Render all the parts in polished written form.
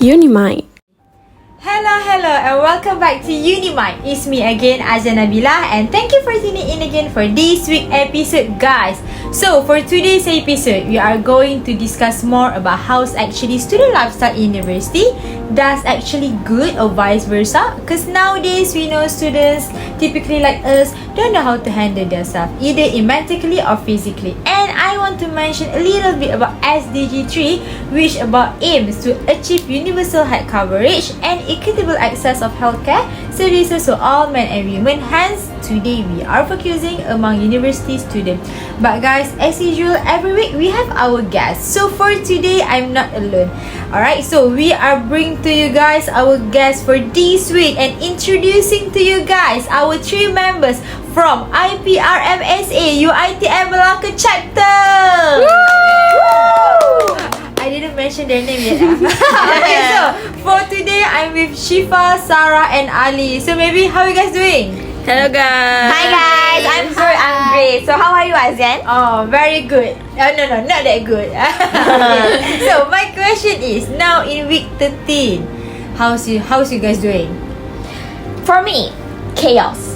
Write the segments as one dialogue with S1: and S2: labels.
S1: Unimind.
S2: Hello, and welcome back to Unimind. It's me again, Azan Nabila, and thank you for tuning in again for this week's episode, guys. So, for today's episode, we are going to discuss more about how's actually student lifestyle in university. Does actually good or vice versa? Because nowadays, we know students, typically like us, don't know how to handle themselves, either mentally or physically. And I want to mention a little bit about SDG 3, which about aims to achieve universal health coverage and equitable access of healthcare services to all men and women. Hence, today we are focusing among university students. But guys, as usual, every week we have our guests. So for today, I'm not alone. Alright, so we are bringing to you guys our guests for this week and introducing to you guys our three members from IPRMSA UiTM Melaka chapter. Woo! I didn't mention their name yet. Okay, so for today, I'm with Shifa, Sarah, and Ali. So maybe, how are you guys doing?
S1: Hello guys.
S3: Hi guys, I'm good, I'm great. So how are you, Azan?
S2: Oh, very good. No, not that good. Okay. So my question is, now in week 13, how's you guys doing?
S3: For me, chaos.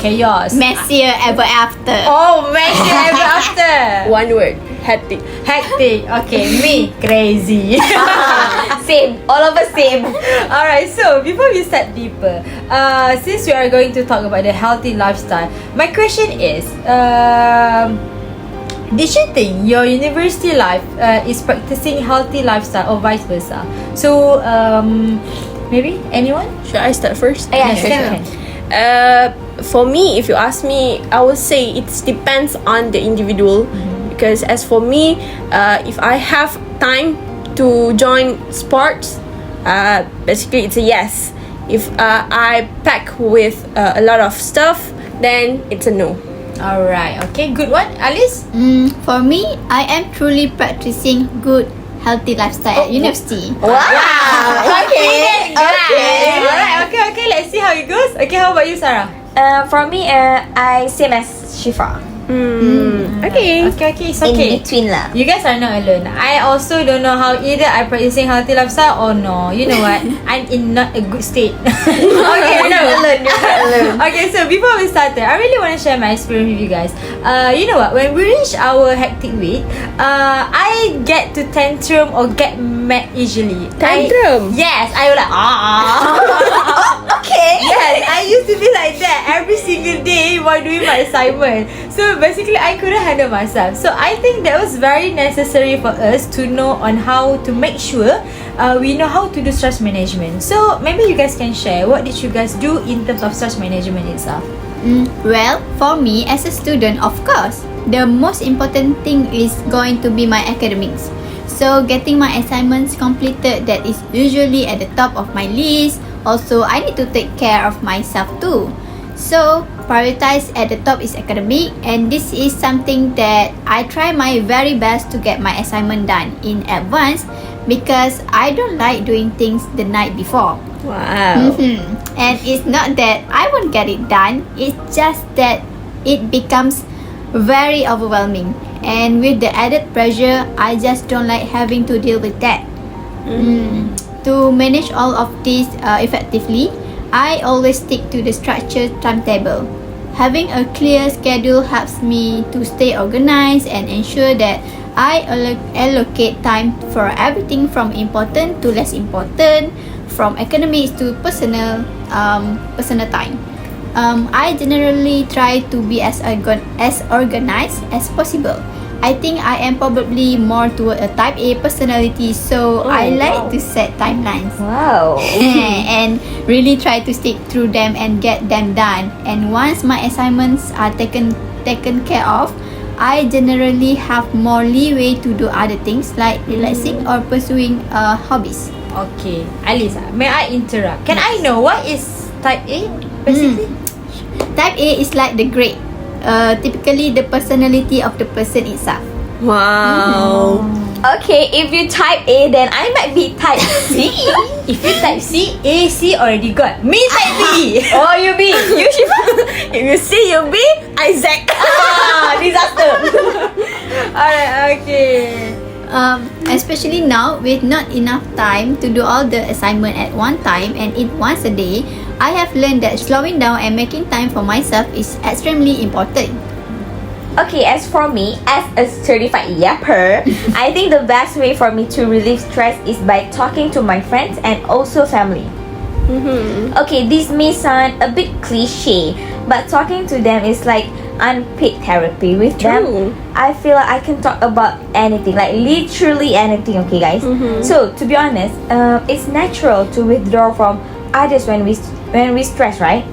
S4: Messier ever after.
S2: Oh, messy ever after.
S1: One word. Hectic.
S2: Hectic. Okay, me crazy.
S3: Same, all of us same.
S2: Alright, so before we start deeper, since we are going to talk about the healthy lifestyle, my question is, did you think your university life is practicing healthy lifestyle or vice versa? So, maybe anyone?
S1: Should I start first?
S3: Yeah,
S2: Yes,
S3: sure.
S2: you can.
S1: For me, if you ask me, I would say it depends on the individual. Because as for me, if I have time to join sports, basically it's a yes. If I pack with a lot of stuff, then it's a no.
S2: Alright, okay, good one. Alice?
S4: For me, I am truly practicing good, healthy lifestyle at university.
S3: Wow. Okay.
S2: Alright, okay, let's see how it goes. Okay, how about you, Sarah?
S3: For me, I same as Shifa.
S1: Okay.
S2: Okay, it's okay.
S3: In between lah.
S2: You guys are not alone. I also don't know how either I'm practicing healthy lifestyle or no. You know what? I'm in not a good state. Okay,
S3: You're not alone.
S2: Okay, so before we started, I really want to share my experience with you guys. You know what? When we reach our hectic week, I get to tantrum or get mad easily.
S1: Tantrum?
S2: Yes, I will like
S3: Okay.
S2: Yes, I used to be like that every single day while doing my assignment. So basically, I couldn't handle myself. So I think that was very necessary for us to know on how to make sure we know how to do stress management. So maybe you guys can share what did you guys do in terms of stress management itself.
S4: Well, for me as a student, of course, the most important thing is going to be my academics. So getting my assignments completed, that is usually at the top of my list. Also, I need to take care of myself too. So, prioritize at the top is academic, and this is something that I try my very best to get my assignment done in advance because I don't like doing things the night before.
S1: Wow.
S4: And it's not that I won't get it done, it's just that it becomes very overwhelming. And with the added pressure, I just don't like having to deal with that. To manage all of this effectively, I always stick to the structured timetable. Having a clear schedule helps me to stay organized and ensure that I allocate time for everything from important to less important, from academics to personal time. I generally try to be as organized as possible. I think I am probably more toward a type A personality, so I like to set timelines.
S3: Wow.
S4: And really try to stick through them and get them done. And once my assignments are taken care of, I generally have more leeway to do other things like relaxing or pursuing hobbies.
S2: Okay, Alice, may I interrupt? Can I know what is type A basically?
S4: Type A is like the grade. Typically the personality of the person itself.
S1: Wow.
S3: Okay, if you type A, then I might be type C.
S2: If you type C, A, C already got. Me type B.
S3: Oh, you B. You Shifa.
S1: If you see you B, Isaac.
S3: Disaster.
S2: Alright, okay.
S4: Especially now with not enough time to do all the assignment at one time and eat once a day, I have learned that slowing down and making time for myself is extremely important.
S3: Okay, as for me, as a certified yapper, I think the best way for me to relieve stress is by talking to my friends and also family. Okay, this may sound a bit cliche, but talking to them is like unpaid therapy. With
S1: True.
S3: them, I feel like I can talk about anything, like literally anything. Okay, guys. So to be honest, it's natural to withdraw from others when we stress, right?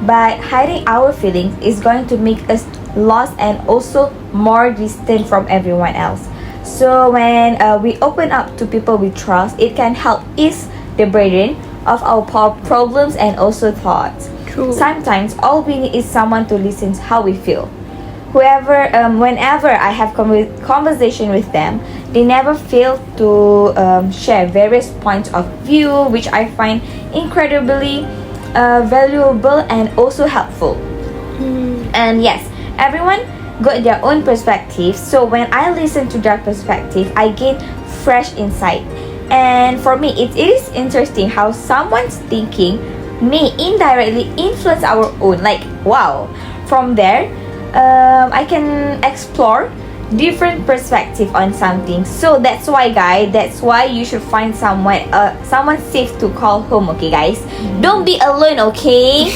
S3: But hiding our feelings is going to make us lost and also more distant from everyone else. So when we open up to people we trust, it can help ease the burden of our problems and also thoughts.
S1: True.
S3: Sometimes all we need is someone to listen to how we feel. Whenever I have conversation with them, they never fail to share various points of view, which I find incredibly valuable and also helpful. And yes, everyone got their own perspective. So when I listen to their perspective, I gain fresh insight. And for me, it is interesting how someone's thinking may indirectly influence our own. Like, wow. From there, I can explore different perspective on something. So that's why, guys, that's why you should find someone safe to call home. Okay, guys, don't be alone. Okay.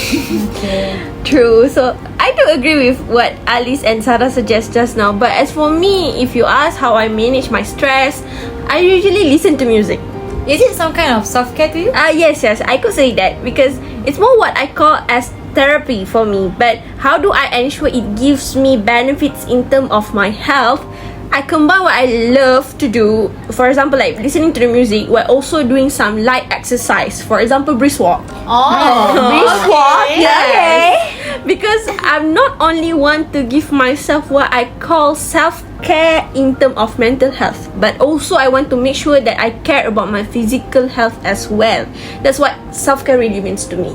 S1: True. So I do agree with what Alice and Sarah suggest just now. But as for me, if you ask how I manage my stress, I usually listen to music.
S2: Is it some kind of self-care to you?
S1: Yes, I could say that because it's more what I call as therapy for me. But how do I ensure it gives me benefits in terms of my health? I combine what I love to do, for example, like listening to the music, while also doing some light exercise. For example, brisk walk.
S3: Brisk walk.
S1: Yes. Because I'm not only want to give myself what I call self-care in terms of mental health, but also I want to make sure that I care about my physical health as well. That's what self-care really means to me.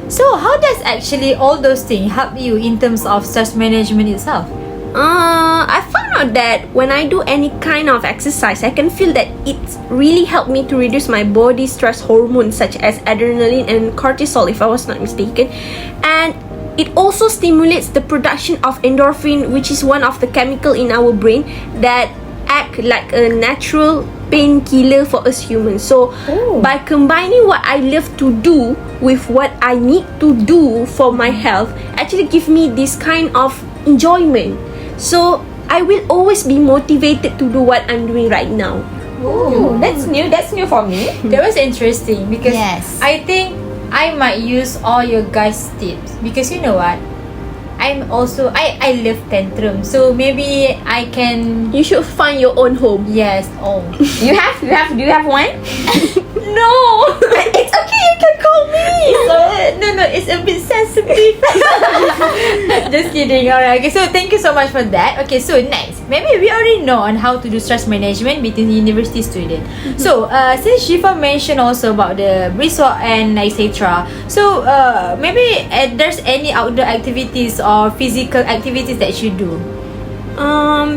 S2: So how does actually all those things help you in terms of stress management itself?
S1: I found out that when I do any kind of exercise, I can feel that it's really helped me to reduce my body stress hormones such as adrenaline and cortisol, if I was not mistaken. And it also stimulates the production of endorphin, which is one of the chemical in our brain that act like a natural painkiller for us humans. So by combining what I love to do with what I need to do for my health, actually give me this kind of enjoyment. So I will always be motivated to do what I'm doing right now.
S3: Ooh, that's new. That's new for me.
S2: That was interesting because
S4: Yes.
S2: I think I might use all your guys' tips because you know what? I'm also I love tantrum, so maybe I can.
S1: You should find your own home.
S2: Yes. Oh.
S3: Do you have one?
S1: No!
S3: It's okay. You can call me.
S2: No, it's a bit sensitive. Just kidding. Alright. Okay, so thank you so much for that. Okay, so next, maybe we already know on how to do stress management between university student. So since Shifa mentioned also about the brisk walk and etc. So maybe there's any outdoor activities or physical activities that you do.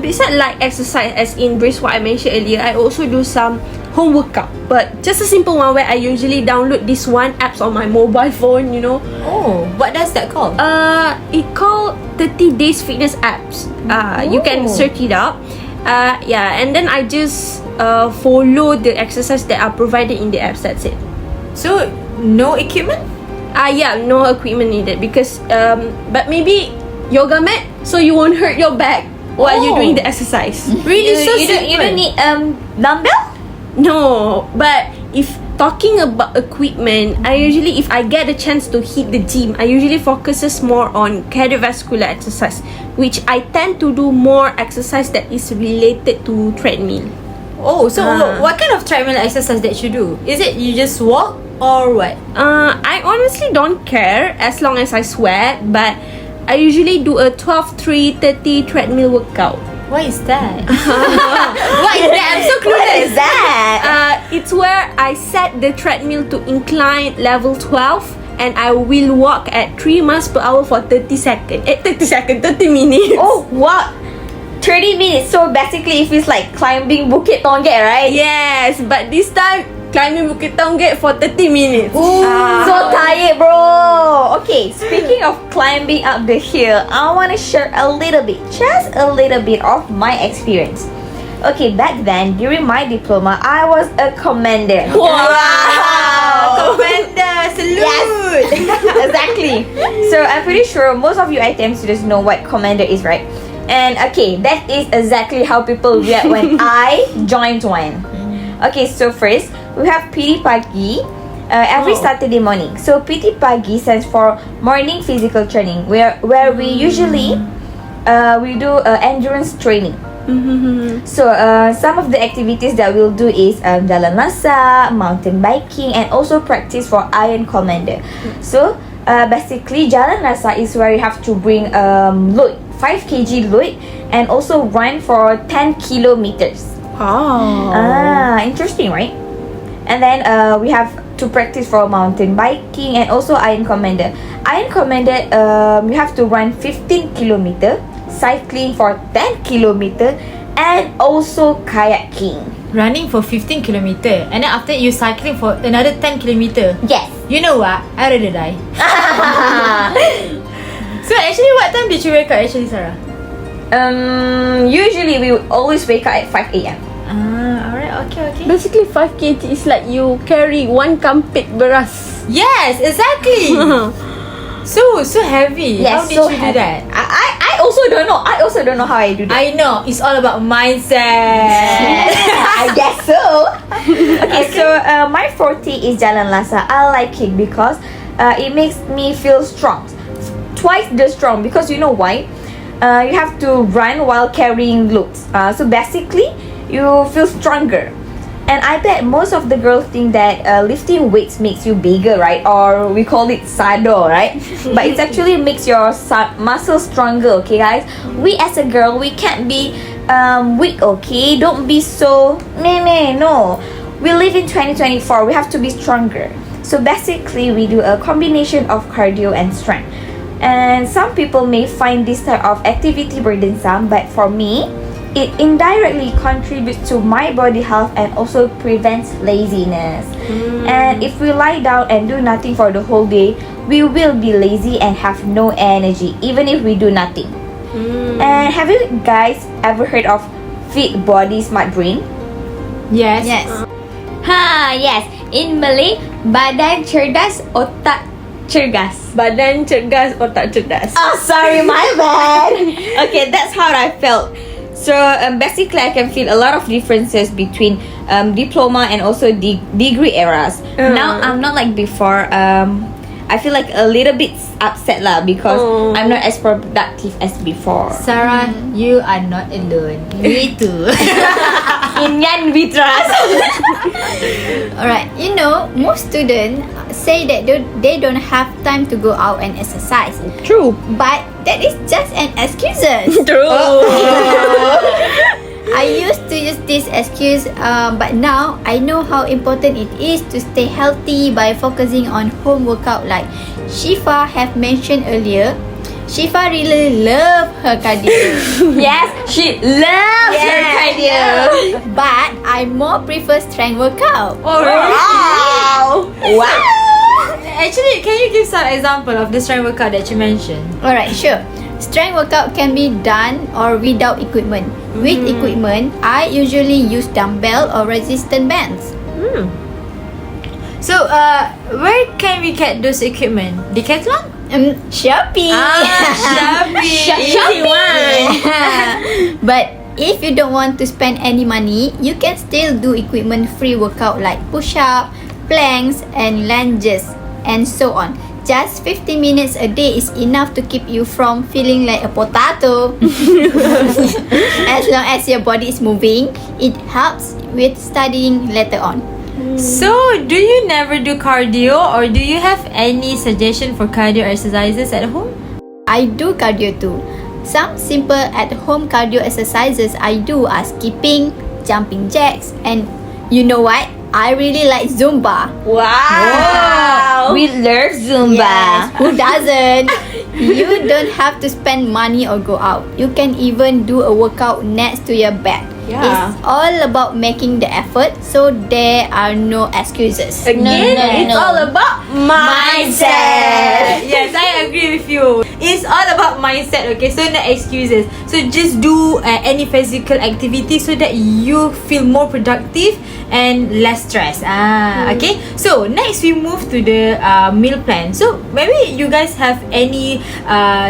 S1: Besides like exercise, as in brisk what I mentioned earlier, I also do some home workout, but just a simple one where I usually download this one apps on my mobile phone, you know.
S2: Oh, what does that call?
S1: It called 30 days fitness apps. You can search it up. And then I just follow the exercise that are provided in the apps. That's it.
S2: So no equipment?
S1: No equipment needed because but maybe yoga mat so you won't hurt your back while you're doing the exercise.
S2: Really?
S3: You don't need dumbbell?
S1: No, but if talking about equipment, I usually, if I get a chance to hit the gym, I usually focuses more on cardiovascular exercise, which I tend to do more exercise that is related to treadmill.
S2: Oh, so what kind of treadmill exercise that you do? Is it you just walk or what?
S1: I honestly don't care as long as I sweat, but I usually do a 12-3-30 treadmill workout.
S2: What is that? What is that? I'm so clueless.
S3: What is that?
S1: It's where I set the treadmill to incline level 12 and I will walk at 3 miles per hour for 30 minutes.
S3: Oh, what? 30 minutes. So basically, it feels like climbing Bukit Tonggek, right?
S1: Yes, but this time climbing Bukit Tonggek for 30 minutes.
S3: So tired, bro. Okay, speaking of climbing up the hill, I want to share a little bit, just a little bit of my experience. Okay, back then, during my diploma, I was a commander.
S2: Wow! Commander, salute!
S3: Exactly. So I'm pretty sure most of you ITM students know what commander is, right? And okay, that is exactly how people react when I joined one. Okay, so first we have PT Pagi every Saturday morning. So PT Pagi stands for morning physical training, where we usually we do endurance training. So some of the activities that we'll do is jalan lasa, mountain biking, and also practice for Iron Commander. So basically jalan lasa is where you have to bring load, 5 kg load, and also run for 10 kilometers. Interesting, right? And then we have to practice for mountain biking and also Iron Commander. Iron Commander, you have to run 15 kilometer, cycling for 10 kilometer, and also kayaking.
S2: Running for 15 kilometer, and then after you cycling for another 10 kilometer.
S3: Yes.
S2: You know what? I rather die. So actually, what time did you wake up actually, Sarah?
S3: Usually we always wake up at 5 a.m.
S2: Alright, okay.
S1: Basically 5 kg is like you carry 1 kampit beras.
S2: Yes, exactly. So heavy.
S3: Yes,
S2: How did
S3: so
S2: you
S3: heavy.
S2: do that?
S3: I also don't know. I also don't know how I do that.
S2: I know, it's all about mindset.
S3: I guess so. Okay, so my forte is jalan lasa. I like it because it makes me feel strong. Twice the strong, because you know why? You have to run while carrying loads. So basically, you feel stronger. And I bet most of the girls think that lifting weights makes you bigger, right? Or we call it sado, right? But it actually makes your muscles stronger, okay guys? We as a girl, we can't be weak, okay? Don't be so no. We live in 2024, we have to be stronger. So basically, we do a combination of cardio and strength. And some people may find this type of activity burdensome, but for me, it indirectly contributes to my body health and also prevents laziness. And if we lie down and do nothing for the whole day, we will be lazy and have no energy, even if we do nothing. And have you guys ever heard of fit body, smart brain?
S2: Yes.
S3: Yes. In Malay, badan cerdas, otak cergas.
S1: Badan cergas, otak cerdas.
S3: Oh, sorry, my bad. Okay, that's how I felt. So basically, I can feel a lot of differences between diploma and also degree eras. Now I'm not like before. I feel like a little bit upset lah because I'm not as productive as before.
S2: Sarah, you are not alone. Me too.
S3: Inyan Vitras.
S4: Alright, you know, most students say that they don't have time to go out and exercise.
S1: True.
S4: But that is just an excuse.
S1: True.
S4: I used to use this excuse, but now I know how important it is to stay healthy by focusing on home workout like Shifa have mentioned earlier. Shifa really love her cardio.
S3: Yes, she loves her cardio.
S4: But I more prefer strength workout.
S3: Wow.
S2: Actually, can you give some example of the strength workout that you mentioned?
S4: Alright, sure. Strength workout can be done or without equipment. With equipment, I usually use dumbbell or resistance bands.
S2: So, where can we get those equipment? Decathlon?
S4: Shopee.
S2: Shopee.
S4: But if you don't want to spend any money, you can still do equipment free workout like push-up, planks, and lunges, and so on. Just 50 minutes a day is enough to keep you from feeling like a potato. As long as your body is moving, it helps with studying later on.
S2: So, do you never do cardio, or do you have any suggestion for cardio exercises at home?
S4: I do cardio too. Some simple at-home cardio exercises I do are skipping, jumping jacks, and you know what? I really like Zumba.
S3: Wow. We love Zumba.
S4: Yes, who doesn't? You don't have to spend money or go out. You can even do a workout next to your bed.
S1: Yeah.
S4: It's all about making the effort, so there are no excuses.
S1: Again, it's
S3: no.
S1: all about mindset.
S2: Yes, I agree with you. It's all about mindset, okay? So no excuses. So just do any physical activity so that you feel more productive and less stress. Okay. So next we move to the meal plan. So maybe you guys have any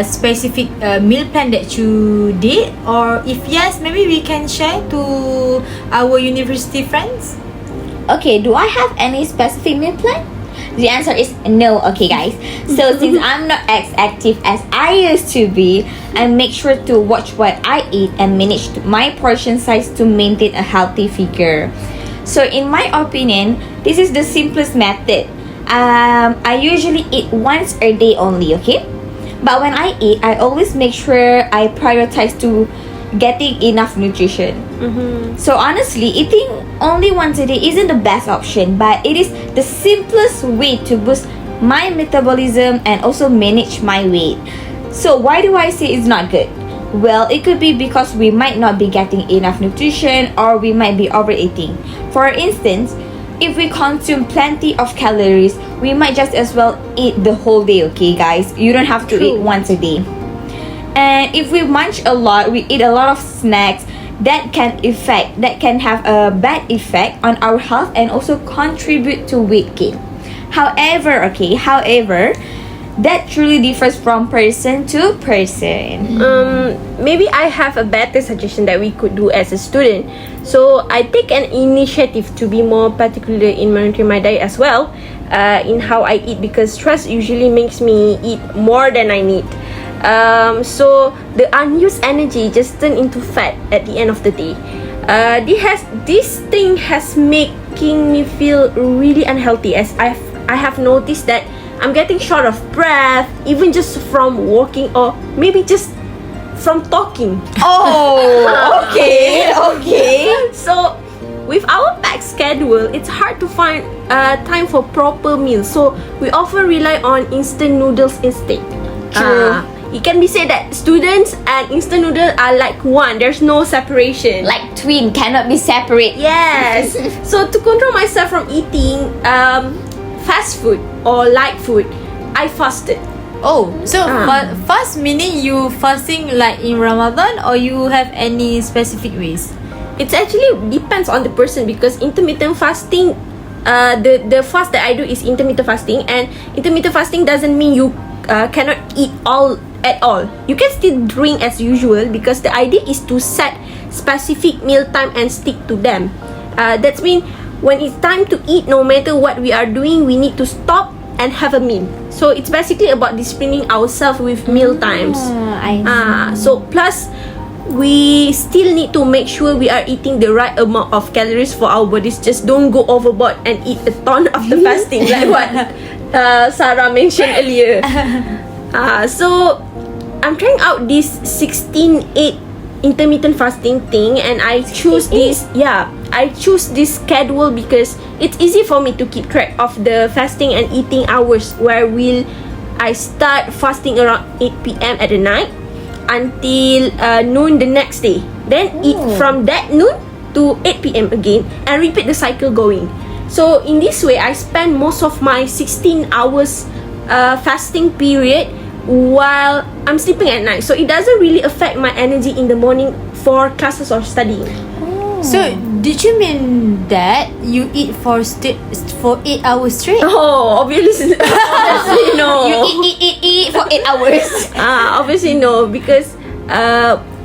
S2: specific meal plan that you did, or if yes, maybe we can share to our university friends.
S3: Okay, do I have any specific meal plan? The answer is no, okay guys. So since I'm not as active as I used to be, I make sure to watch what I eat and manage my portion size to maintain a healthy figure. So in my opinion, this is the simplest method. I usually eat once a day only, okay? But when I eat, I always make sure I prioritize to getting enough nutrition. So honestly, eating only once a day isn't the best option, but it is the simplest way to boost my metabolism and also manage my weight. So why do I say it's not good? Well, it could be because we might not be getting enough nutrition, or we might be overeating. For instance, if we consume plenty of calories, we might just as well eat the whole day, okay guys? You don't have to eat once a day. And if we munch a lot, we eat a lot of snacks, that can have a bad effect on our health and also contribute to weight gain. However, that truly differs from person to person.
S1: Maybe I have a better suggestion that we could do as a student. So I take an initiative to be more particular in monitoring my diet as well, in how I eat, because stress usually makes me eat more than I need. So the unused energy just turn into fat at the end of the day. This thing has making me feel really unhealthy, as I have noticed that I'm getting short of breath, even just from walking, or maybe just from talking.
S3: Oh, okay.
S1: So with our packed schedule, it's hard to find time for proper meals. So we often rely on instant noodles instead.
S3: True.
S1: It can be said that students and instant noodle are like one. There's no separation.
S3: Like twin, cannot be separate.
S1: Yes. So to control myself from eating fast food or light food, I fasted.
S2: Oh, so fast meaning you fasting like in Ramadan, or you have any specific ways?
S1: It actually depends on the person, because intermittent fasting, the fast that I do is intermittent fasting, and intermittent fasting doesn't mean you cannot eat at all. You can still drink as usual, because the idea is to set specific meal time and stick to them. That's mean when it's time to eat, no matter what we are doing, we need to stop and have a meal. So it's basically about disciplining ourselves with meal times. So plus we still need to make sure we are eating the right amount of calories for our bodies. Just don't go overboard and eat a ton after fasting, like what Sarah mentioned earlier. So I'm trying out this 16-8 intermittent fasting thing, and I choose this schedule because it's easy for me to keep track of the fasting and eating hours, where will I start fasting around 8 p.m. at the night until noon the next day, then eat from that noon to 8 p.m. again, and repeat the cycle going. So in this way, I spend most of my 16 hours fasting period while I'm sleeping at night, so it doesn't really affect my energy in the morning for classes or studying.
S2: So did you mean that you eat for 8 hours straight?
S1: Oh, obviously no.
S3: You eat for 8 hours.
S1: Obviously no, because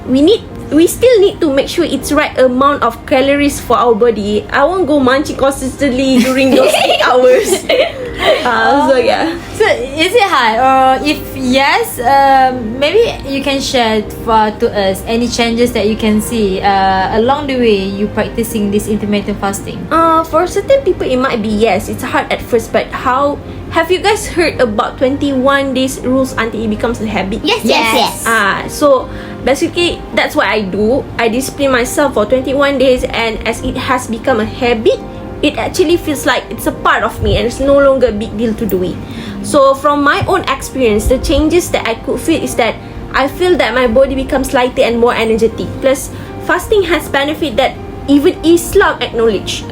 S1: we still need to make sure it's right amount of calories for our body. I won't go munching consistently during those 8 hours. So yeah.
S2: So is it hard, or if yes, maybe you can share to us any changes that you can see along the way you practicing this intermittent fasting?
S1: For certain people it might be yes, it's hard at first, but how have you guys heard about 21 days rules until it becomes a habit?
S3: Yes.
S1: So basically that's what I do. I discipline myself for 21 days, and as it has become a habit, it actually feels like it's a part of me and it's no longer a big deal to do it. So from my own experience, the changes that I could feel is that I feel that my body becomes lighter and more energetic. Plus, fasting has benefit that even Islam acknowledge.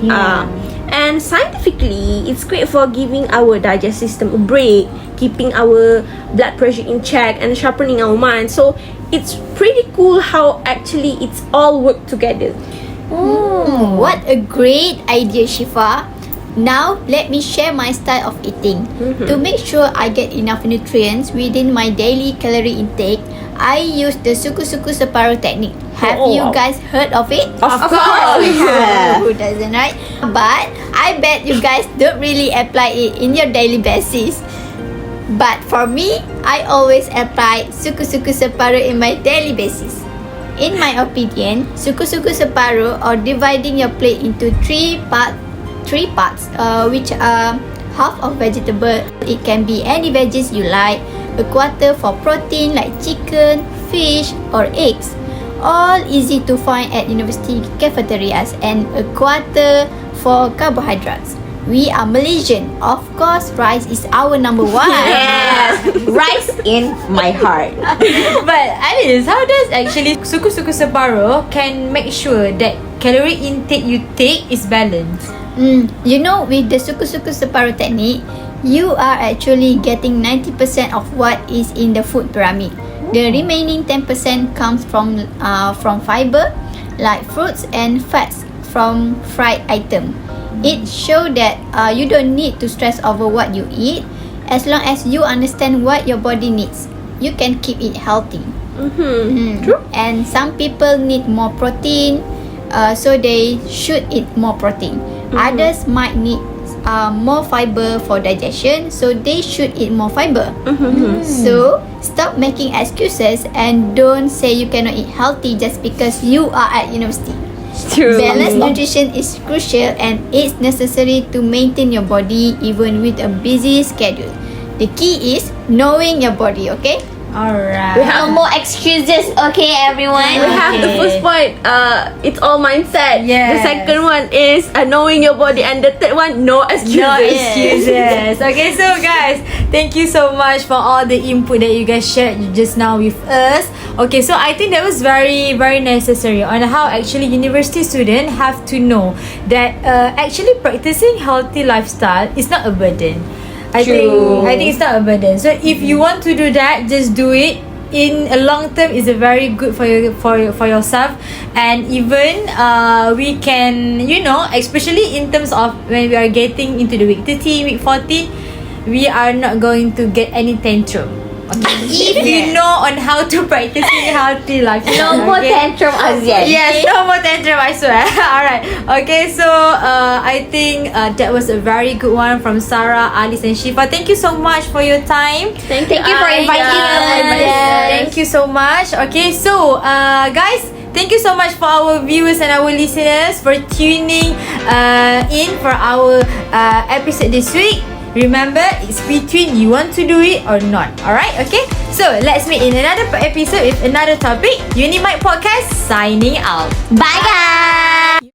S1: And scientifically, it's great for giving our digestive system a break, keeping our blood pressure in check, and sharpening our mind. So it's pretty cool how actually it's all work together.
S4: What a great idea, Shifa. Now, let me share my style of eating. To make sure I get enough nutrients within my daily calorie intake, I use the suku-suku separuh technique. Have you guys heard of it?
S1: Of course!
S4: Who doesn't, right? But I bet you guys don't really apply it in your daily basis. But for me, I always apply suku-suku separuh in my daily basis. In my opinion, suku-suku separuh, or dividing your plate into three parts, which are half of vegetable. It can be any veggies you like, a quarter for protein like chicken, fish or eggs, all easy to find at university cafeterias, and a quarter for carbohydrates. We are Malaysian, of course rice is our number one.
S3: Yes, rice in my heart.
S2: But Alice, how does actually suku-suku separuh can make sure that calorie intake you take is balanced?
S4: You know, with the suku-suku separuh technique, you are actually getting 90% of what is in the food pyramid. The remaining 10% comes from fiber, like fruits, and fats from fried item. It shows that you don't need to stress over what you eat. As long as you understand what your body needs, you can keep it healthy.
S1: True.
S4: And some people need more protein, so they should eat more protein. Others might need more fiber for digestion, so they should eat more fiber. So stop making excuses and don't say you cannot eat healthy just because you are at university.
S1: True.
S4: Balanced nutrition is crucial and it's necessary to maintain your body even with a busy schedule. The key is knowing your body, okay?
S2: Alright.
S3: No more excuses, okay, everyone?
S1: We have the first point, it's all mindset.
S2: Yes.
S1: The second one is knowing your body, and the third one, no excuses.
S2: No excuses. Okay, so guys, thank you so much for all the input that you guys shared just now with us. Okay, so I think that was very, very necessary on how actually university students have to know that actually practicing healthy lifestyle is not a burden. I think it's not a burden. So if you want to do that, just do it. In a long term, is a very good for yourself, and even we can, you know, especially in terms of when we are getting into the week 13, week 14, we are not going to get any tantrum. Okay. If you know on how to practice healthy lifestyle.
S3: No more tantrum as yet.
S2: Yes, no more tantrum, I swear. Alright. Okay, so I think that was a very good one from Sarah, Alice and Shifa. Thank you so much for your time.
S3: Thank you for inviting us.
S2: Yes. Thank you so much. Okay, so guys, thank you so much for our viewers and our listeners for tuning in for our episode this week. Remember, it's between you want to do it or not. Alright, okay? So, let's meet in another episode with another topic. Unimic Podcast signing out.
S3: Bye, guys.